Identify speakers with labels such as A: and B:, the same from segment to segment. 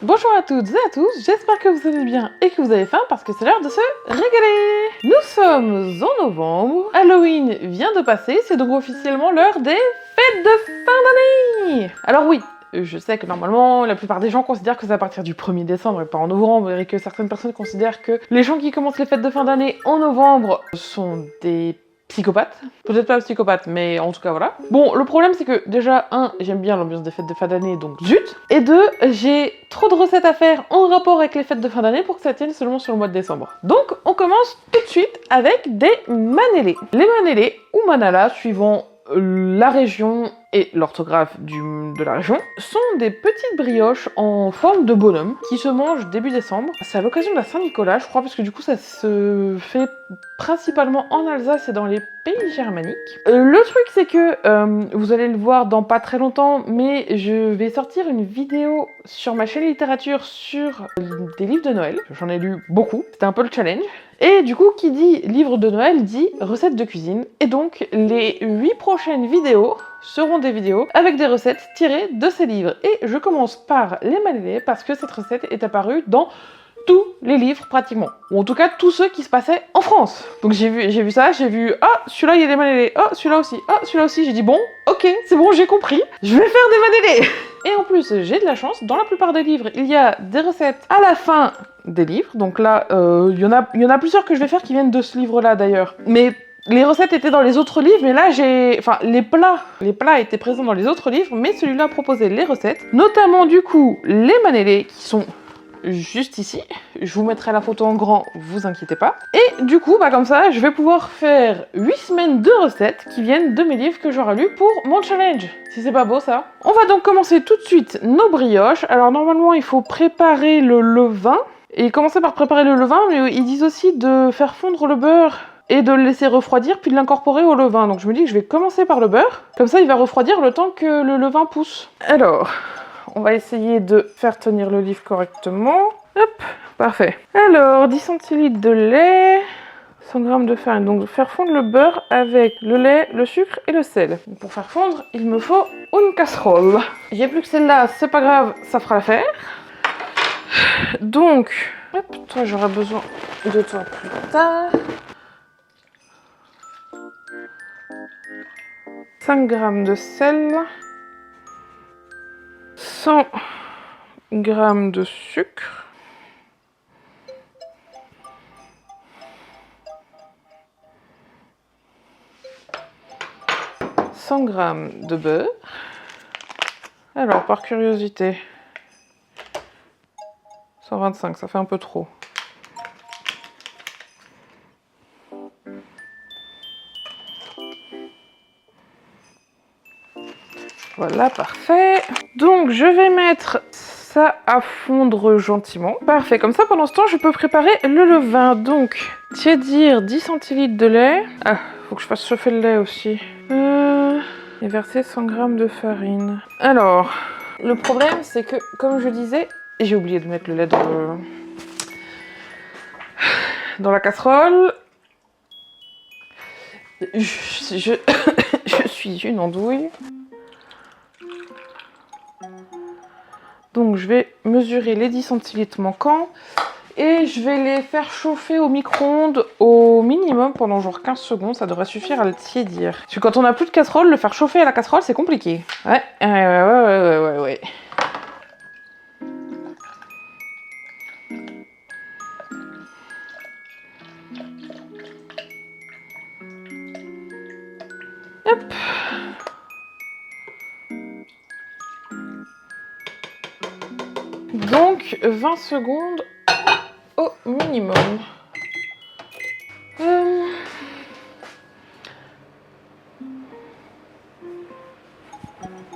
A: Bonjour à toutes et à tous, j'espère que vous allez bien et que vous avez faim parce que c'est l'heure de se régaler. Nous sommes en novembre, Halloween vient de passer, c'est donc officiellement l'heure des fêtes de fin d'année. Alors oui, je sais que normalement, la plupart des gens considèrent que c'est à partir du 1er décembre et pas en novembre, et que certaines personnes considèrent que les gens qui commencent les fêtes de fin d'année en novembre sont des psychopathe. Peut-être pas psychopathe, mais en tout cas voilà. Bon, le problème c'est que déjà, j'aime bien l'ambiance des fêtes de fin d'année, donc zut. Et deux, j'ai trop de recettes à faire en rapport avec les fêtes de fin d'année pour que ça tienne seulement sur le mois de décembre. Donc, on commence tout de suite avec des manélés. Les manélés, ou manala, suivant la région et l'orthographe de la région, sont des petites brioches en forme de bonhomme qui se mangent début décembre. C'est à l'occasion de la Saint-Nicolas, je crois, parce que du coup ça se fait principalement en Alsace et dans les pays germaniques. Le truc c'est que, vous allez le voir dans pas très longtemps, mais je vais sortir une vidéo sur ma chaîne littérature sur des livres de Noël. J'en ai lu beaucoup, c'était un peu le challenge. Et du coup, qui dit livre de Noël dit recettes de cuisine. Et donc, les 8 prochaines vidéos seront des vidéos avec des recettes tirées de ces livres. Et je commence par les manélés parce que cette recette est apparue dans tous les livres pratiquement. Ou en tout cas, tous ceux qui se passaient en France. Donc j'ai vu ça, j'ai vu « Ah, celui-là, il y a des manélés. Ah, celui-là aussi. Ah, celui-là aussi. » J'ai dit « Bon, ok, c'est bon, j'ai compris. Je vais faire des manélés. » Et en plus, j'ai de la chance. Dans la plupart des livres, il y a des recettes à la fin des livres. Donc là, il y en a plusieurs que je vais faire qui viennent de ce livre-là d'ailleurs. Mais les recettes étaient dans les autres livres, mais là enfin les plats étaient présents dans les autres livres, mais celui-là proposait les recettes, notamment du coup les manélés qui sont juste ici. Je vous mettrai la photo en grand, vous inquiétez pas. Et du coup, comme ça, je vais pouvoir faire 8 semaines de recettes qui viennent de mes livres que j'aurai lus pour mon challenge. Si c'est pas beau ça. On va donc commencer tout de suite nos brioches. Alors normalement, il faut préparer le levain. Et commencer par préparer le levain, mais ils disent aussi de faire fondre le beurre et de le laisser refroidir, puis de l'incorporer au levain. Donc je me dis que je vais commencer par le beurre. Comme ça, il va refroidir le temps que le levain pousse. Alors, on va essayer de faire tenir le livre correctement. Hop, parfait. Alors, 10 centilitres de lait, 100 g de farine. Donc, faire fondre le beurre avec le lait, le sucre et le sel. Donc, pour faire fondre, il me faut une casserole. J'ai plus que celle-là, c'est pas grave, ça fera l'affaire. Donc, hop, toi, j'aurai besoin de toi plus tard. 5 g de sel, 100 g de sucre, 100 g de beurre. Alors, par curiosité, 125, ça fait un peu trop. Voilà, parfait. Donc, je vais mettre ça à fondre gentiment. Parfait, comme ça, pendant ce temps, je peux préparer le levain. Donc, tiédir 10 centilitres de lait. Ah, faut que je fasse chauffer le lait aussi. Et verser 100 g de farine. Alors, le problème, c'est que, comme je disais, j'ai oublié de mettre le lait dans la casserole. Je suis une andouille. Donc je vais mesurer les 10 centilitres manquants et je vais les faire chauffer au micro-ondes au minimum pendant genre 15 secondes, ça devrait suffire à le tiédir. Parce que quand on n'a plus de casserole, le faire chauffer à la casserole c'est compliqué. Ouais. Hop. Donc 20 secondes au minimum.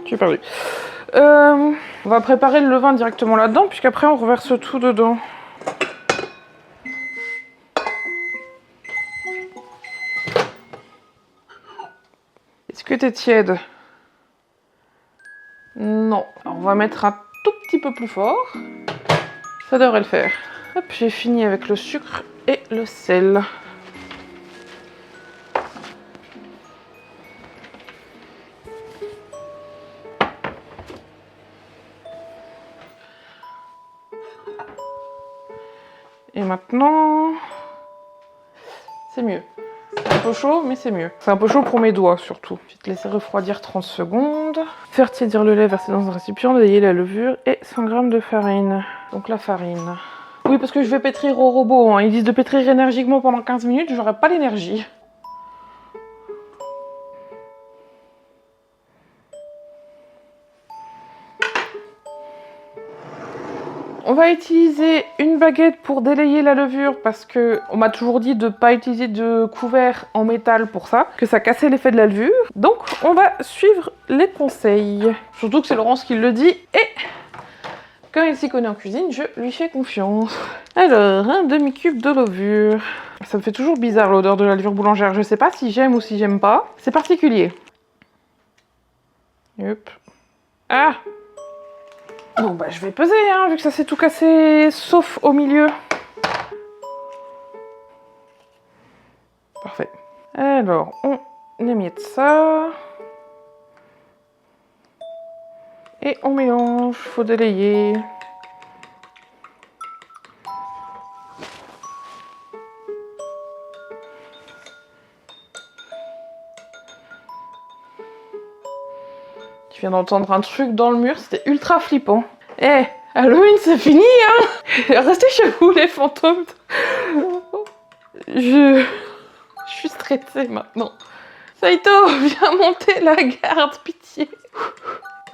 A: J'ai perdu. On va préparer le levain directement là-dedans, puisqu'après on reverse tout dedans. Est-ce que t'es tiède? Non. Alors, on va mettre un tout petit peu plus fort. Ça devrait le faire. Hop, j'ai fini avec le sucre et le sel. Et maintenant... C'est mieux. C'est un peu chaud, mais c'est mieux. C'est un peu chaud pour mes doigts, surtout. Je vais te laisser refroidir 30 secondes. Faire tiédir le lait versé dans un récipient, délier la levure et 100 g de farine. Donc la farine. Oui, parce que je vais pétrir au robot. Hein. Ils disent de pétrir énergiquement pendant 15 minutes, j'aurai pas l'énergie. On va utiliser une baguette pour délayer la levure parce que on m'a toujours dit de ne pas utiliser de couvert en métal pour ça, que ça cassait l'effet de la levure. Donc on va suivre les conseils. Surtout que c'est Laurence qui le dit et comme il s'y connaît en cuisine, je lui fais confiance. Alors, un demi-cube de levure. Ça me fait toujours bizarre l'odeur de la levure boulangère. Je sais pas si j'aime ou si j'aime pas. C'est particulier. Hop. Ah! Bon bah je vais peser hein, vu que ça s'est tout cassé, sauf au milieu. Parfait. Alors, on émiette ça. Et on mélange, faut délayer. Je viens d'entendre un truc dans le mur, c'était ultra flippant. Eh, Halloween c'est fini hein. Restez chez vous les fantômes. Je suis stressée maintenant. Saito, viens monter la garde, pitié.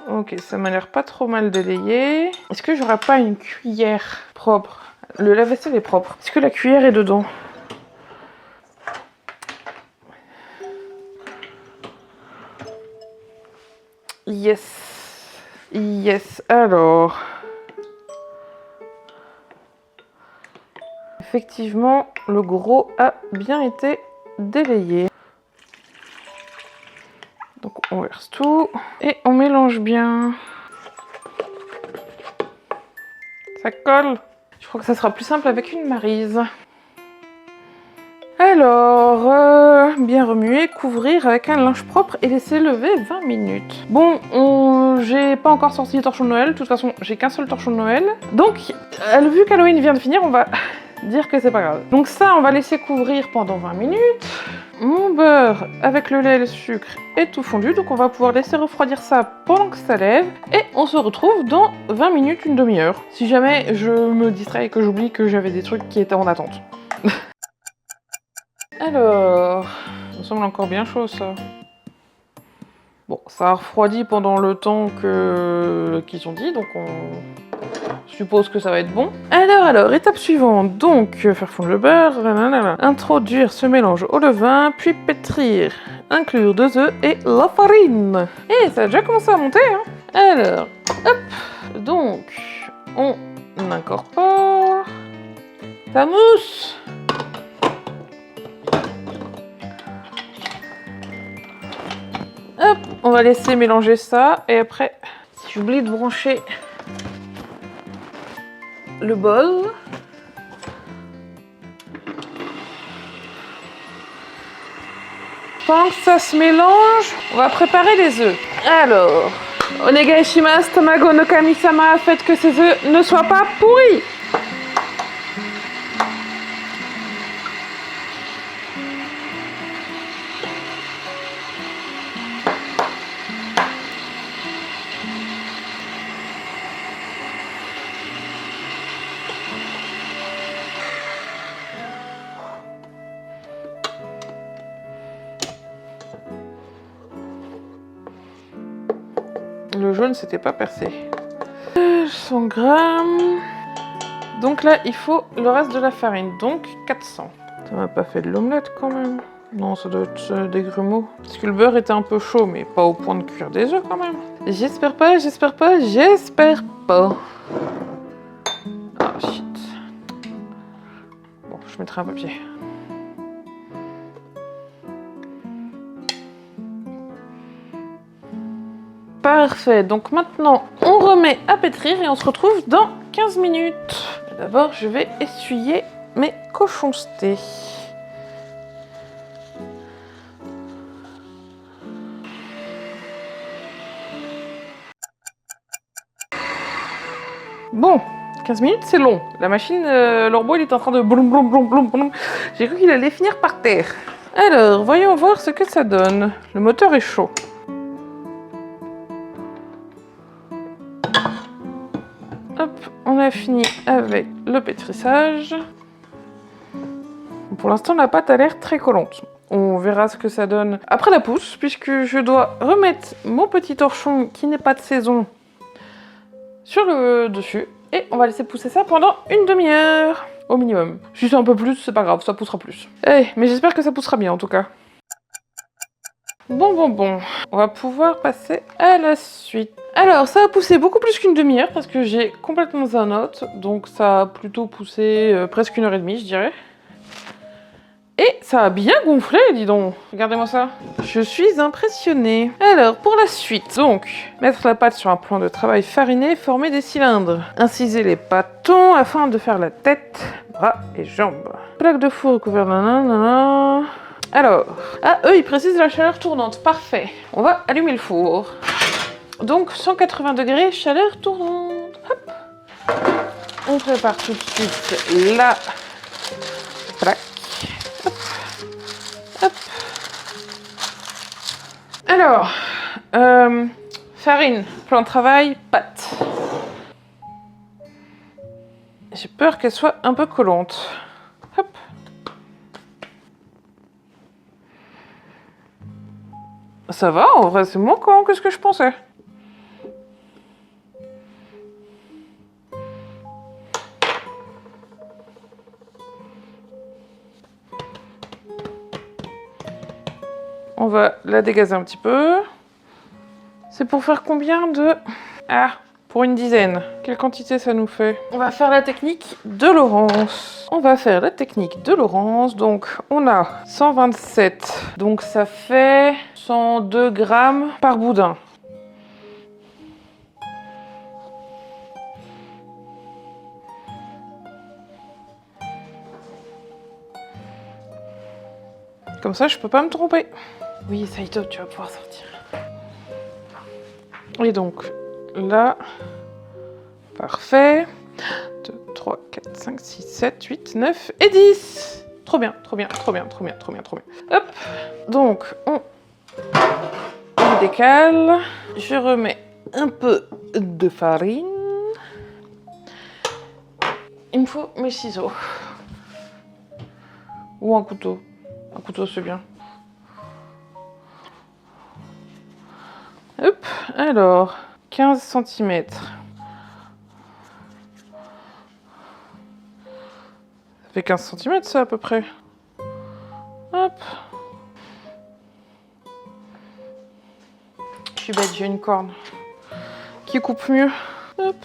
A: Ok, ça m'a l'air pas trop mal délayé. Est-ce que j'aurais pas une cuillère propre? Le lave-vaisselle est propre. Est-ce que la cuillère est dedans? Yes. Yes, alors... Effectivement, le gros a bien été délayé. Donc on verse tout et on mélange bien. Ça colle. Je crois que ça sera plus simple avec une maryse. Alors, bien remuer, couvrir avec un linge propre et laisser lever 20 minutes. Bon, j'ai pas encore sorti les torchons de Noël. De toute façon, j'ai qu'un seul torchon de Noël. Donc, vu qu'Halloween vient de finir, on va dire que c'est pas grave. Donc ça, on va laisser couvrir pendant 20 minutes. Mon beurre avec le lait et le sucre est tout fondu, donc on va pouvoir laisser refroidir ça pendant que ça lève. Et on se retrouve dans 20 minutes, une demi-heure. Si jamais je me distrais et que j'oublie que j'avais des trucs qui étaient en attente. Alors, ça me semble encore bien chaud ça. Bon, ça a refroidi pendant le temps qu'ils ont dit, donc on suppose que ça va être bon. Alors, étape suivante, donc faire fondre le beurre, introduire ce mélange au levain, puis pétrir, inclure 2 œufs et la farine. Et ça a déjà commencé à monter, hein. Alors, hop, donc on incorpore, ça mousse. Hop, on va laisser mélanger ça et après, si j'oublie de brancher le bol. Pendant que ça se mélange, on va préparer les œufs. Alors, onegai shimasu tamago no kami-sama, faites que ces œufs ne soient pas pourris. Le jaune, c'était pas percé. 100 grammes. Donc là, il faut le reste de la farine. Donc 400. Ça m'a pas fait de l'omelette quand même. Non, ça doit être des grumeaux. Parce que le beurre était un peu chaud, mais pas au point de cuire des œufs quand même. J'espère pas, j'espère pas, j'espère pas. Ah, shit. Bon, je mettrai un papier. Parfait, donc maintenant on remet à pétrir et on se retrouve dans 15 minutes. D'abord je vais essuyer mes cochoncetés. Bon, 15 minutes, c'est long. La machine, le robot, il est en train de bloum bloum bloum bloum bloum. J'ai cru qu'il allait finir par terre. Alors, voyons voir ce que ça donne. Le moteur est chaud. Hop, on a fini avec le pétrissage. Pour l'instant, la pâte a l'air très collante. On verra ce que ça donne après la pousse, puisque je dois remettre mon petit torchon qui n'est pas de saison sur le dessus. Et on va laisser pousser ça pendant une demi-heure au minimum. Si c'est un peu plus, c'est pas grave, ça poussera plus. Mais j'espère que ça poussera bien en tout cas. Bon. On va pouvoir passer à la suite. Alors, ça a poussé beaucoup plus qu'une demi-heure parce que j'ai complètement zanote. Donc ça a plutôt poussé presque 1h30, je dirais. Et ça a bien gonflé, dis donc. Regardez-moi ça. Je suis impressionnée. Alors, pour la suite, donc, mettre la pâte sur un plan de travail fariné, former des cylindres. Inciser les bâtons afin de faire la tête, bras et jambes. Plaque de four recouverte, nanana. Alors, eux, ils précisent la chaleur tournante. Parfait. On va allumer le four. Donc, 180 degrés, chaleur tournante. Hop. On prépare tout de suite la plaque. Hop. Alors, farine, plan de travail, pâte. J'ai peur qu'elle soit un peu collante. Hop. Ça va, en vrai, c'est moins collant que ce que je pensais. On va la dégazer un petit peu. C'est pour faire combien de... Ah, pour une dizaine. Quelle quantité ça nous fait? On va faire la technique de Laurence. Donc, on a 127. Donc, ça fait 102 grammes par boudin. Comme ça, je peux pas me tromper. Oui, Saito, tu vas pouvoir sortir. Et donc, là, parfait. 2, 3, 4, 5, 6, 7, 8, 9 et 10. Trop bien. Hop. Donc, on décale. Je remets un peu de farine. Il me faut mes ciseaux. Ou un couteau. Un couteau, c'est bien. Hop, alors, 15 cm. Ça fait 15 cm, ça, à peu près. Hop. Je suis bête, j'ai une corne qui coupe mieux. Hop.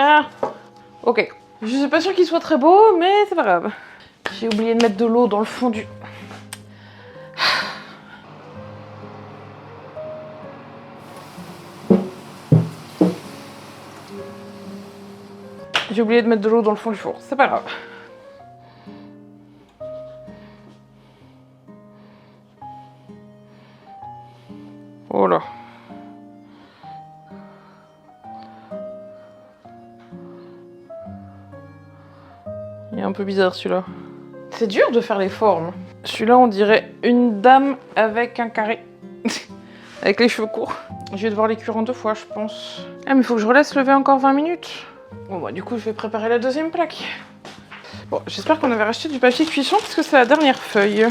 A: Ah, ok. Je suis pas sûre qu'il soit très beau, mais c'est pas grave. J'ai oublié de mettre de l'eau dans le fondu. J'ai oublié de mettre de l'eau dans le fond du four, c'est pas grave. Oh là. Il est un peu bizarre celui-là. C'est dur de faire les formes. Celui-là, on dirait une dame avec un carré. Avec les cheveux courts. Je vais devoir les cuire en 2 fois, je pense. Ah, mais il faut que je relaisse lever encore 20 minutes. Bon, bah, du coup, je vais préparer la deuxième plaque. Bon, j'espère qu'on avait racheté du papier cuisson parce que c'est la dernière feuille.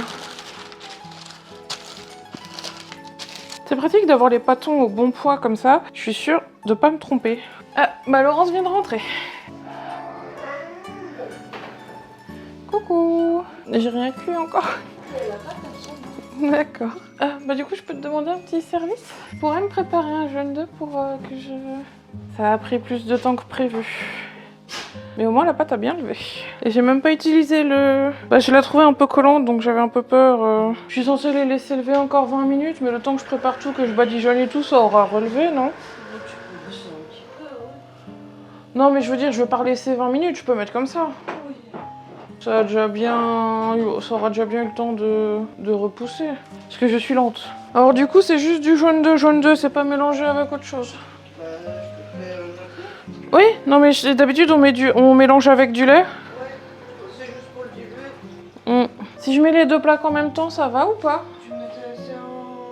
A: C'est pratique d'avoir les pâtons au bon poids comme ça. Je suis sûre de pas me tromper. Ah, bah, Laurence vient de rentrer. Coucou. J'ai rien cuit encore. D'accord. Ah, bah du coup, je peux te demander un petit service? Tu pourrais me préparer un jaune d'œuf pour que je... Ça a pris plus de temps que prévu. Mais au moins la pâte a bien levé. Et j'ai même pas utilisé le... Bah je l'ai trouvé un peu collante donc j'avais un peu peur. Je suis censée les laisser lever encore 20 minutes mais le temps que je prépare tout, que je badigeonne et tout, ça aura relevé, non? Non mais je veux dire, je veux pas laisser 20 minutes, je peux mettre comme ça. Ça aura déjà bien eu le temps de repousser. Parce que je suis lente. Alors du coup c'est juste du jaune d'œuf, c'est pas mélangé avec autre chose. Oui, non mais d'habitude on mélange avec du lait.
B: Ouais, c'est juste pour le début.
A: Si je mets les deux plats en même temps, ça va ou pas?
B: Tu mettais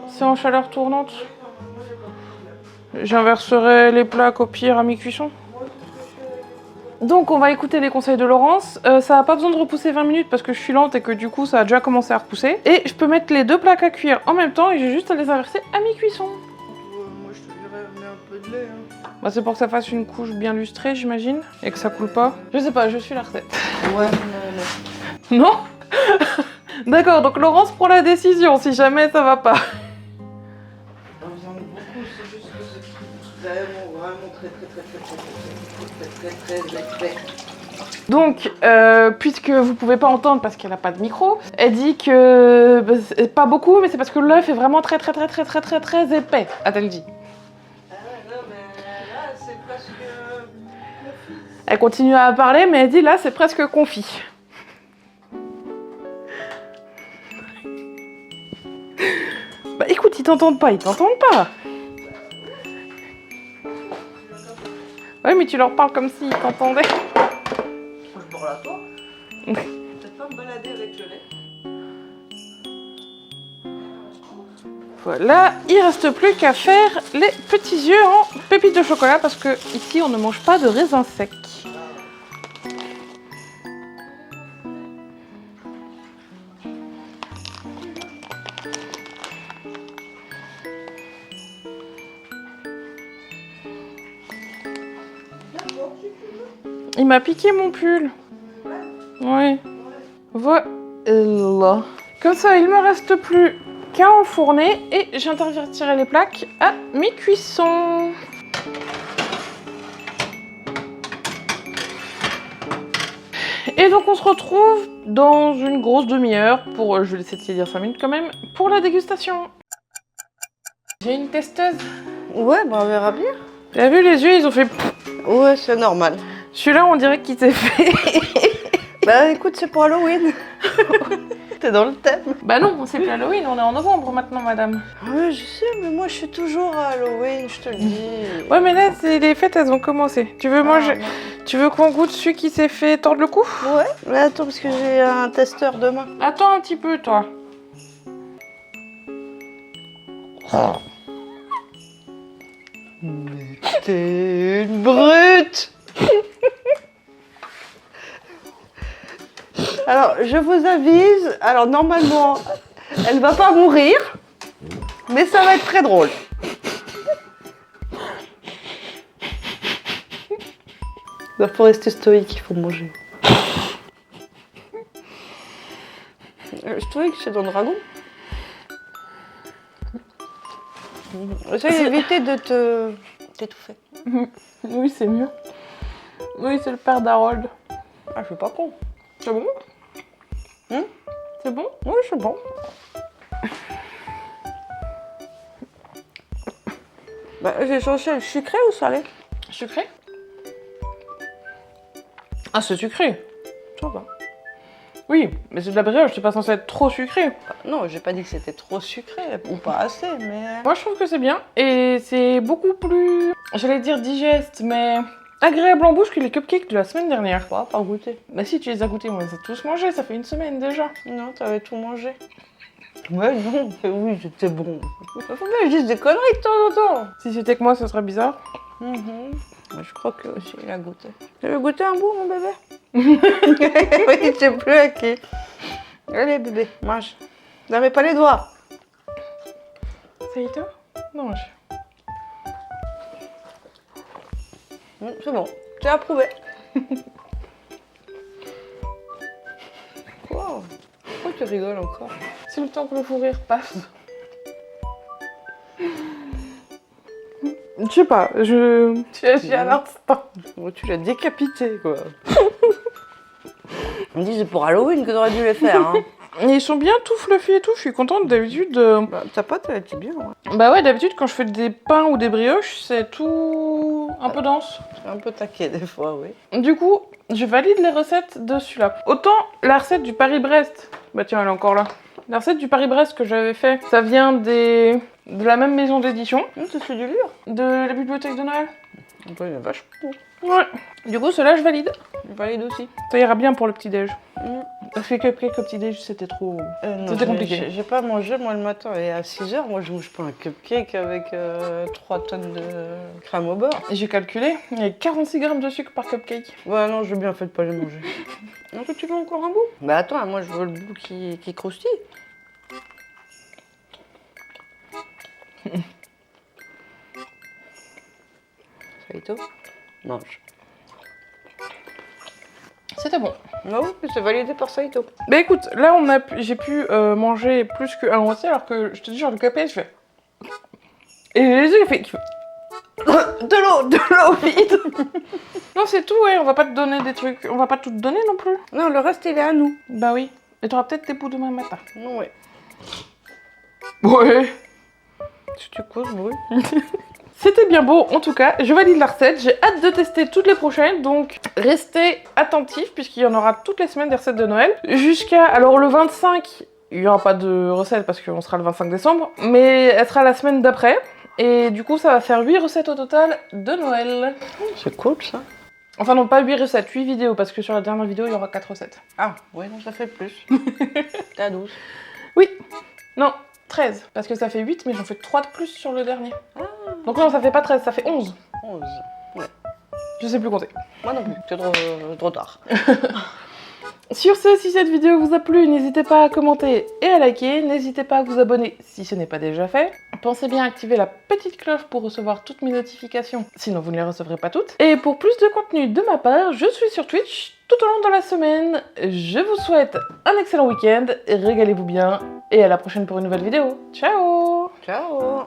A: C'est en chaleur tournante. J'inverserai les plats au pire à mi-cuisson. Donc on va écouter les conseils de Laurence. Ça n'a pas besoin de repousser 20 minutes parce que je suis lente et que du coup ça a déjà commencé à repousser. Et je peux mettre les deux plats à cuire en même temps et j'ai juste à les inverser à mi-cuisson.
B: Moi je te dirais, mets un peu de lait. Hein.
A: Bah, c'est pour que ça fasse une couche bien lustrée, j'imagine, et que ça coule pas. Je sais pas, je suis la recette.
B: Ouais, non.
A: Non? D'accord, donc Laurence prend la décision si jamais ça va pas.
B: On en met beaucoup, c'est juste que c'est vraiment très.
A: Donc, puisque vous pouvez pas entendre parce qu'elle a pas de micro, elle dit que pas beaucoup, mais c'est parce que l'œuf est vraiment très épais, a-t-elle dit.
B: Ah ouais, non, mais là, c'est presque confit.
A: Elle continue à parler, mais elle dit là, c'est presque confit. Bah écoute, ils t'entendent pas. Ouais, mais tu leur parles comme s'ils t'entendaient.
B: Je parle à toi. Peut-être pas me balader avec le lait.
A: Voilà, il reste plus qu'à faire les petits yeux en pépites de chocolat parce que ici on ne mange pas de raisins secs. Il m'a piqué mon pull. Ouais. Voilà. Comme ça, il me reste plus qu'à enfourner et j'intervertirai les plaques à mi-cuisson. Et donc on se retrouve dans une grosse demi-heure pour, je vais laisser de dire 5 minutes quand même, pour la dégustation. J'ai une testeuse.
B: Ouais, bah on verra bien.
A: T'as vu les yeux, ils ont fait...
B: Ouais, c'est normal.
A: Celui-là, on dirait qu'il s'est fait...
B: Bah écoute, c'est pour Halloween. T'es dans le thème.
A: Bah non, c'est plus Halloween, on est en novembre maintenant, madame.
B: Ouais, je sais, mais moi je suis toujours à Halloween, je te le dis.
A: Ouais, mais là, les fêtes, elles ont commencé. Tu veux manger...
B: non.
A: Tu veux qu'on goûte celui qui s'est fait tordre le cou?
B: Ouais, mais attends, parce que j'ai un testeur demain.
A: Attends un petit peu, toi.
B: Mais t'es une brute. Alors, je vous avise, alors normalement, elle va pas mourir, mais ça va être très drôle. Il faut rester stoïque, il faut manger. Stoïque, c'est dans le dragon. Essaye d'éviter de t'étouffer.
A: Oui, c'est mieux. Oui, c'est le père d'Harold.
B: Ah, je suis pas con.
A: C'est bon? C'est bon?
B: Oui, c'est bon. Bah, j'ai cherché sucré ou salé?
A: Sucré? Ah, c'est sucré.
B: Ça va.
A: Oui, mais c'est de la brioche, c'est pas censé être trop sucré.
B: Non, j'ai pas dit que c'était trop sucré ou pas assez, mais.
A: Moi, je trouve que c'est bien. Et c'est beaucoup plus, j'allais dire digeste, mais agréable en bouche que les cupcakes de la semaine dernière.
B: Pas goûté.
A: Bah si, tu les as goûtés, on les a tous mangés, ça fait une semaine déjà.
B: Non, t'avais tout mangé. Ouais, non, mais oui, c'était bon. Faut bien que je dise des conneries de temps en temps.
A: Si c'était que moi, ce serait bizarre.
B: Mais je crois que aussi il a goûté. Tu veux goûter un bout, mon bébé? Oui, je sais plus à qui. Allez, bébé, mange. Non, mais pas les doigts.
A: Ça y est, toi? Non,
B: C'est bon, tu as approuvé. Quoi? Pourquoi tu rigoles encore?
A: c'est le temps que le fou rire passe. Je sais pas, tu agis à l'instant.
B: Oh, tu l'as décapité, quoi. On dit c'est pour Halloween que t'aurais dû les faire, hein.
A: Et ils sont bien tout fluffy et tout, je suis contente d'habitude.
B: Bah, ta pâte, elle était bien, ouais.
A: Bah ouais, d'habitude quand je fais des pains ou des brioches, c'est tout un peu dense.
B: C'est un peu taqué des fois, oui.
A: Du coup, je valide les recettes de celui-là. Autant la recette du Paris-Brest, bah tiens, elle est encore là. La recette du Paris-Brest que j'avais fait, ça vient de la même maison d'édition,
B: C'est du lure.
A: de la bibliothèque de Noël.
B: Bah, il est vachement bon.
A: Ouais. Du coup, cela je valide.
B: Je valide aussi.
A: Ça ira bien pour le petit-déj.
B: Mm.
A: Parce que cupcake au petit-déj, c'était trop...
B: Non,
A: C'était compliqué.
B: J'ai pas mangé, moi, le matin. Et à 6h, moi, je mange pas un cupcake avec 3 tonnes de crème au beurre.
A: Et j'ai calculé, il y a 46 grammes de sucre par cupcake.
B: Ouais, non, j'ai bien fait de pas les manger. Donc, tu veux encore un bout? Bah, attends, moi, je veux le bout qui croustille. Saito, mange.
A: C'était bon.
B: Ah oui, c'est validé par Saito.
A: Bah écoute, là j'ai pu manger plus qu'un moitié alors que je te dis genre le cupcake je fais... Et j'ai les yeux qui fait... de l'eau vide. Non c'est tout ouais, on va pas te donner des trucs, on va pas tout te donner non plus.
B: Non, le reste, il est à nous.
A: Bah oui, et t'auras peut-être tes bouts demain matin.
B: Non, ouais.
A: Ouais.
B: Si tu causes, oui.
A: C'était bien beau en tout cas, je valide la recette, j'ai hâte de tester toutes les prochaines, donc restez attentifs puisqu'il y en aura toutes les semaines des recettes de Noël. Jusqu'à, alors le 25, il n'y aura pas de recette parce qu'on sera le 25 décembre, mais elle sera la semaine d'après, et du coup ça va faire 8 recettes au total de Noël.
B: C'est cool, ça.
A: Enfin non, pas 8 recettes, 8 vidéos, parce que sur la dernière vidéo il y aura 4 recettes.
B: Ah, ouais, non, ça fait plus. T'es à 12.
A: Oui, non, 13, parce que ça fait 8, mais j'en fais 3 de plus sur le dernier.
B: Ah.
A: Donc non, ça fait pas 13, ça fait 11.
B: 11. Ouais.
A: Je sais plus compter.
B: Moi non plus, c'est trop tard.
A: Sur ce, si cette vidéo vous a plu, n'hésitez pas à commenter et à liker. N'hésitez pas à vous abonner si ce n'est pas déjà fait. Pensez bien à activer la petite cloche pour recevoir toutes mes notifications, sinon vous ne les recevrez pas toutes. Et pour plus de contenu de ma part, je suis sur Twitch tout au long de la semaine. Je vous souhaite un excellent week-end, régalez-vous bien et à la prochaine pour une nouvelle vidéo. Ciao!
B: Ciao.